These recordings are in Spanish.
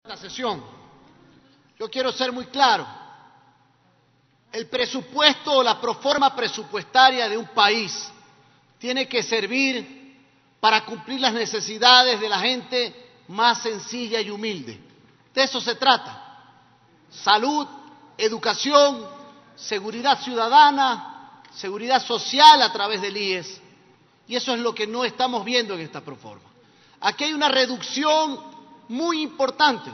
esta sesión. Yo quiero ser muy claro. El presupuesto o la proforma presupuestaria de un país tiene que servir para cumplir las necesidades de la gente más sencilla y humilde. De eso se trata. Salud, educación, seguridad ciudadana, seguridad social a través del IES. Y eso es lo que no estamos viendo en esta proforma. Aquí hay una reducción muy importante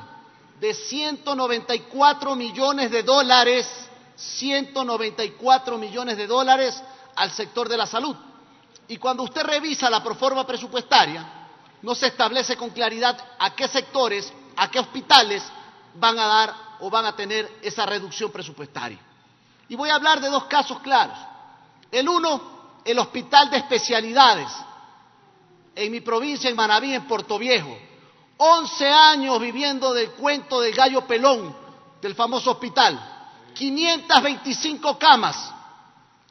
de 194 millones de dólares, 194 millones de dólares al sector de la salud. Y cuando usted revisa la proforma presupuestaria, no se establece con claridad a qué sectores, a qué hospitales van a dar o van a tener esa reducción presupuestaria. Y voy a hablar de dos casos claros. El uno, el Hospital de Especialidades, en mi provincia, en Manabí, en Portoviejo. 11 años viviendo del cuento del gallo pelón, del famoso hospital. 525 camas,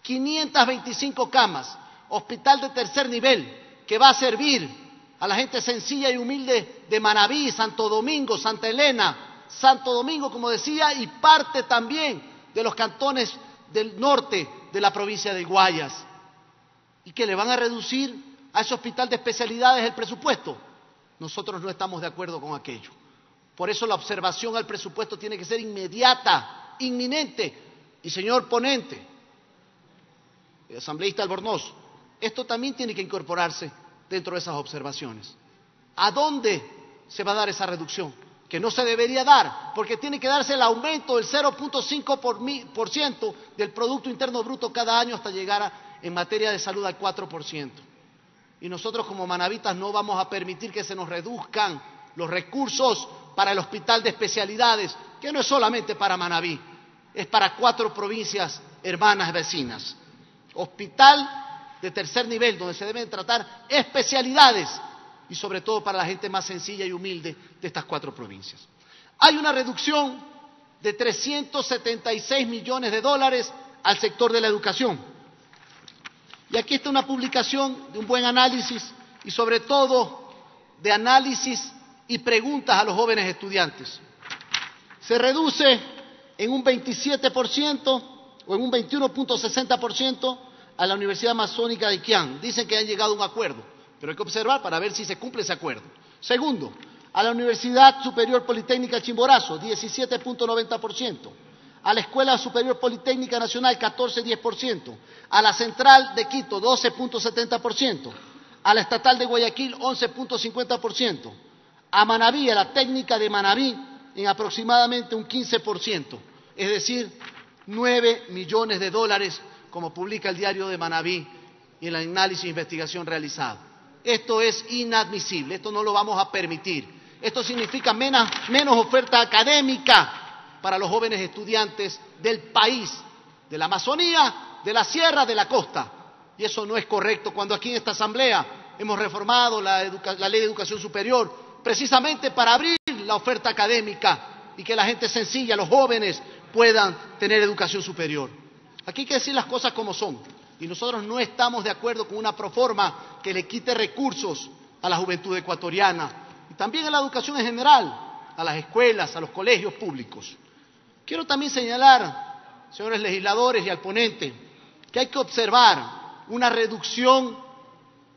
525 camas. Hospital de tercer nivel, que va a servir a la gente sencilla y humilde de Manabí, Santo Domingo, Santa Elena, Santo Domingo, como decía, y parte también de los cantones del norte de la provincia de Guayas. Y que le van a reducir a ese hospital de especialidades el presupuesto. Nosotros no estamos de acuerdo con aquello. Por eso la observación al presupuesto tiene que ser inmediata, inminente. Y señor ponente, el asambleísta Albornoz, esto también tiene que incorporarse dentro de esas observaciones. ¿A dónde se va a dar esa reducción? Que no se debería dar, porque tiene que darse el aumento del 0.5% del Producto Interno Bruto cada año hasta llegar en materia de salud al 4%. Y nosotros como manavitas no vamos a permitir que se nos reduzcan los recursos para el Hospital de Especialidades, que no es solamente para Manabí, es para 4 provincias hermanas vecinas. Hospital de tercer nivel, donde se deben tratar especialidades, y sobre todo para la gente más sencilla y humilde de estas 4 provincias. Hay una reducción de 376 millones de dólares al sector de la educación. Y aquí está una publicación de un buen análisis y sobre todo de análisis y preguntas a los jóvenes estudiantes. Se reduce en un 27% o en un 21.60% a la Universidad Masónica de Iquián. Dicen que han llegado a un acuerdo, pero hay que observar para ver si se cumple ese acuerdo. Segundo, a la Universidad Superior Politécnica Chimborazo, 17.90%. A la Escuela Superior Politécnica Nacional, 14.10%. A la Central de Quito, 12.70%. A la Estatal de Guayaquil, 11.50%. A Manabí, a la Técnica de Manabí, en aproximadamente un 15%. Es decir, 9 millones de dólares, como publica el diario de Manabí y el análisis e investigación realizado. Esto es inadmisible, esto no lo vamos a permitir. Esto significa menos oferta académica para los jóvenes estudiantes del país, de la Amazonía, de la sierra, de la costa. Y eso no es correcto cuando aquí en esta asamblea hemos reformado la Ley de Educación Superior precisamente para abrir la oferta académica y que la gente sencilla, los jóvenes, puedan tener educación superior. Aquí hay que decir las cosas como son. Y nosotros no estamos de acuerdo con una proforma que le quite recursos a la juventud ecuatoriana y también a la educación en general, a las escuelas, a los colegios públicos. Quiero también señalar, señores legisladores y al ponente, que hay que observar una reducción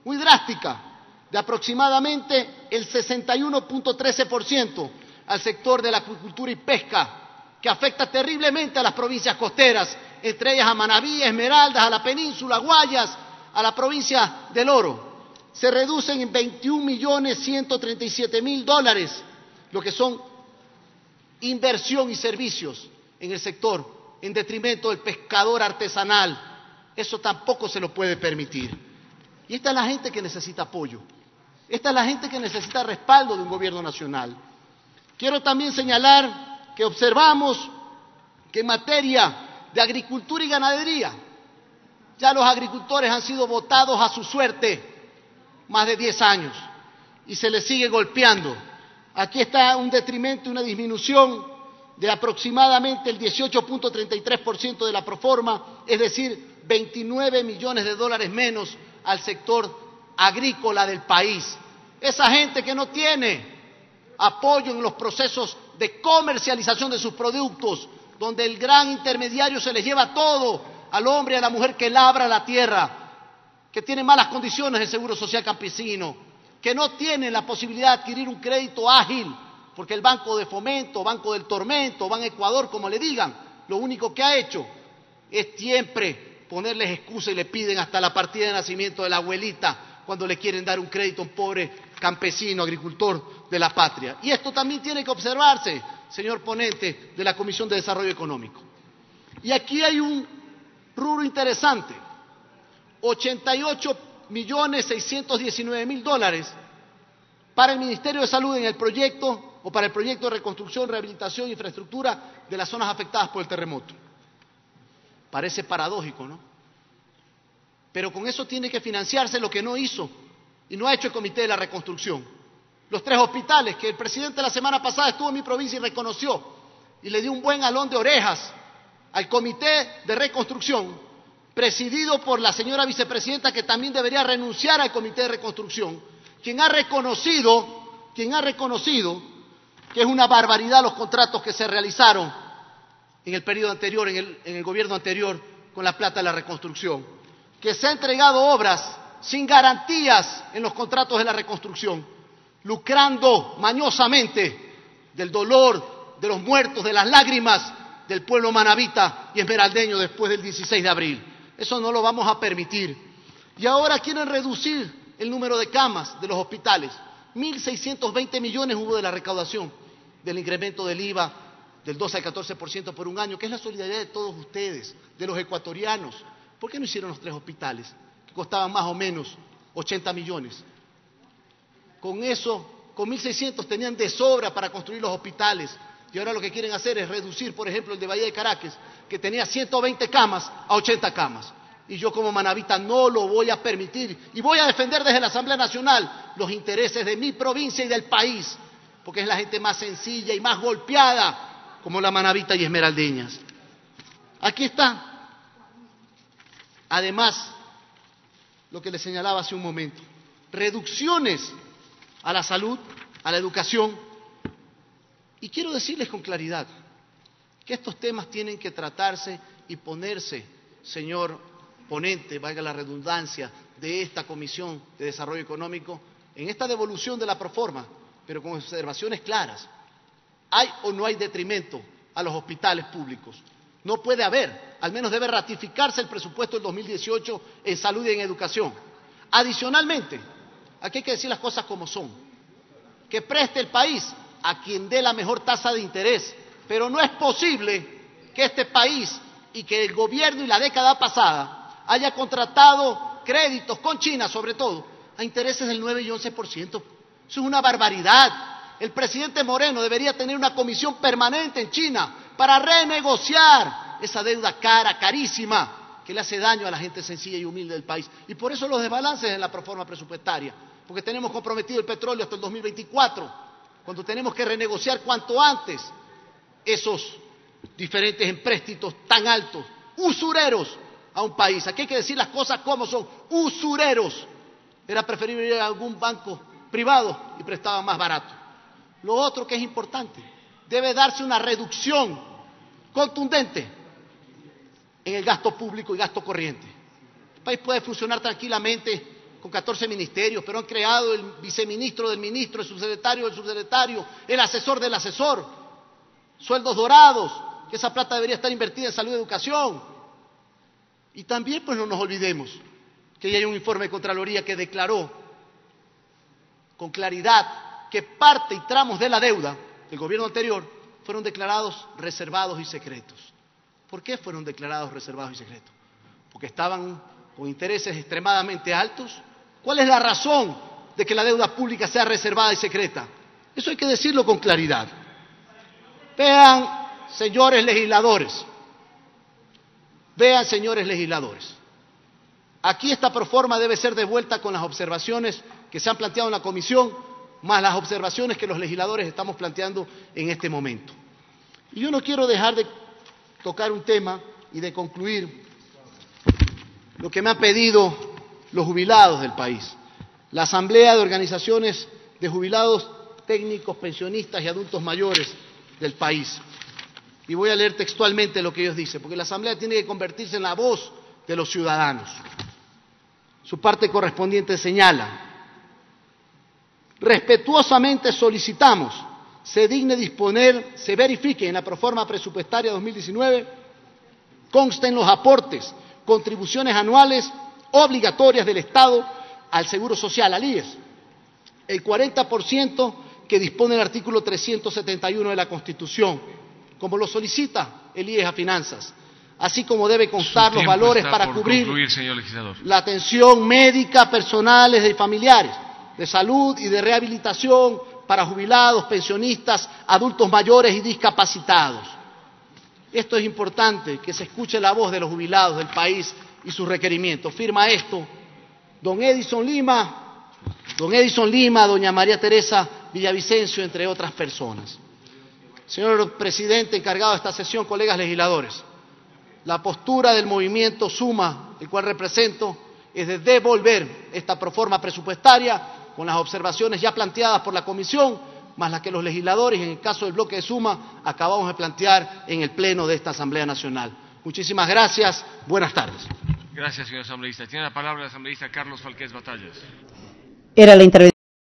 muy drástica de aproximadamente el 61.13% al sector de la acuicultura y pesca, que afecta terriblemente a las provincias costeras, entre ellas a Manabí, Esmeraldas, a la península, Guayas, a la provincia del Oro. Se reducen en 21.137.000 dólares, lo que son inversión y servicios en el sector, en detrimento del pescador artesanal. Eso tampoco se lo puede permitir. Y esta es la gente que necesita apoyo. Esta es la gente que necesita respaldo de un gobierno nacional. Quiero también señalar que observamos que en materia de agricultura y ganadería, ya los agricultores han sido votados a su suerte más de 10 años y se les sigue golpeando. Aquí está un detrimento, una disminución de aproximadamente el 18.33% de la proforma, es decir, 29 millones de dólares menos al sector agrícola del país. Esa gente que no tiene apoyo en los procesos de comercialización de sus productos, donde el gran intermediario se les lleva todo al hombre y a la mujer que labra la tierra, que tiene malas condiciones de seguro social campesino, que no tienen la posibilidad de adquirir un crédito ágil, porque el Banco de Fomento, Banco del Tormento, Ban Ecuador, como le digan, lo único que ha hecho es siempre ponerles excusas y le piden hasta la partida de nacimiento de la abuelita cuando le quieren dar un crédito a un pobre campesino, agricultor de la patria. Y esto también tiene que observarse, señor ponente de la Comisión de Desarrollo Económico. Y aquí hay un rubro interesante, 88.619.000 dólares para el Ministerio de Salud en el proyecto o para el proyecto de reconstrucción, rehabilitación e infraestructura de las zonas afectadas por el terremoto. Parece paradójico, ¿no? Pero con eso tiene que financiarse lo que no hizo y no ha hecho el Comité de la Reconstrucción. Los 3 hospitales que el presidente la semana pasada estuvo en mi provincia y reconoció y le dio un buen jalón de orejas al Comité de Reconstrucción, presidido por la señora vicepresidenta, que también debería renunciar al Comité de Reconstrucción, quien ha reconocido que es una barbaridad los contratos que se realizaron en el periodo anterior, en el gobierno anterior, con la plata de la reconstrucción, que se ha entregado obras sin garantías en los contratos de la reconstrucción, lucrando mañosamente del dolor, de los muertos, de las lágrimas del pueblo manabita y esmeraldeño después del 16 de abril. Eso no lo vamos a permitir. Y ahora quieren reducir el número de camas de los hospitales. 1.620 millones hubo de la recaudación del incremento del IVA del 12 al 14% por un año, que es la solidaridad de todos ustedes, de los ecuatorianos. ¿Por qué no hicieron los 3 hospitales, que costaban más o menos 80 millones? Con eso, con 1.600 tenían de sobra para construir los hospitales. Y ahora lo que quieren hacer es reducir, por ejemplo, el de Bahía de Caracas, que tenía 120 camas a 80 camas. Y yo como manabita no lo voy a permitir. Y voy a defender desde la Asamblea Nacional los intereses de mi provincia y del país, porque es la gente más sencilla y más golpeada, como la manabita y esmeraldeñas. Aquí está. Además, lo que les señalaba hace un momento, reducciones a la salud, a la educación. Y quiero decirles con claridad que estos temas tienen que tratarse y ponerse, señor ponente, valga la redundancia, de esta Comisión de Desarrollo Económico, en esta devolución de la proforma, pero con observaciones claras. ¿Hay o no hay detrimento a los hospitales públicos? No puede haber, al menos debe ratificarse el presupuesto del 2018 en salud y en educación. Adicionalmente, aquí hay que decir las cosas como son, que preste el país a quien dé la mejor tasa de interés, pero no es posible que este país y que el gobierno y la década pasada haya contratado créditos con China, sobre todo, a intereses del 9 y 11%. Eso es una barbaridad. El presidente Moreno debería tener una comisión permanente en China para renegociar esa deuda cara, carísima, que le hace daño a la gente sencilla y humilde del país. Y por eso los desbalances en la proforma presupuestaria, porque tenemos comprometido el petróleo hasta el 2024, cuando tenemos que renegociar cuanto antes esos diferentes empréstitos tan altos, usureros a un país. Aquí hay que decir las cosas como son, usureros. Era preferible ir a algún banco privado y prestaban más barato. Lo otro que es importante, debe darse una reducción contundente en el gasto público y gasto corriente. El país puede funcionar tranquilamente con 14 ministerios, pero han creado el viceministro del ministro, el subsecretario del subsecretario, el asesor del asesor, sueldos dorados, que esa plata debería estar invertida en salud y educación. Y también, pues no nos olvidemos que ya hay un informe de Contraloría que declaró con claridad que parte y tramos de la deuda del gobierno anterior fueron declarados reservados y secretos. ¿Por qué fueron declarados reservados y secretos? Porque estaban con intereses extremadamente altos. ¿Cuál es la razón de que la deuda pública sea reservada y secreta? Eso hay que decirlo con claridad. Vean, señores legisladores, aquí esta proforma debe ser devuelta con las observaciones que se han planteado en la comisión, más las observaciones que los legisladores estamos planteando en este momento. Y yo no quiero dejar de tocar un tema y de concluir lo que me han pedido los jubilados del país. La Asamblea de Organizaciones de Jubilados técnicos, pensionistas y adultos mayores del país. Y voy a leer textualmente lo que ellos dicen, porque la Asamblea tiene que convertirse en la voz de los ciudadanos. Su parte correspondiente señala: respetuosamente solicitamos se digne disponer, se verifique en la proforma presupuestaria 2019, consten los aportes, contribuciones anuales obligatorias del Estado al Seguro Social, al IES, el 40% que dispone el artículo 371 de la Constitución, como lo solicita el IES a Finanzas, así como debe constar los valores para cubrir la atención médica, personales y familiares, de salud y de rehabilitación para jubilados, pensionistas, adultos mayores y discapacitados. Esto es importante, que se escuche la voz de los jubilados del país y sus requerimientos. Firma esto don Edison Lima, doña María Teresa Villavicencio, entre otras personas. Señor presidente encargado de esta sesión, colegas legisladores, la postura del movimiento Suma, el cual represento, es de devolver esta proforma presupuestaria con las observaciones ya planteadas por la Comisión, más las que los legisladores, en el caso del bloque de Suma, acabamos de plantear en el Pleno de esta Asamblea Nacional. Muchísimas gracias. Buenas tardes. Gracias, señor asambleísta. Tiene la palabra el asambleísta Carlos Falqués Batallas. Era la intervención.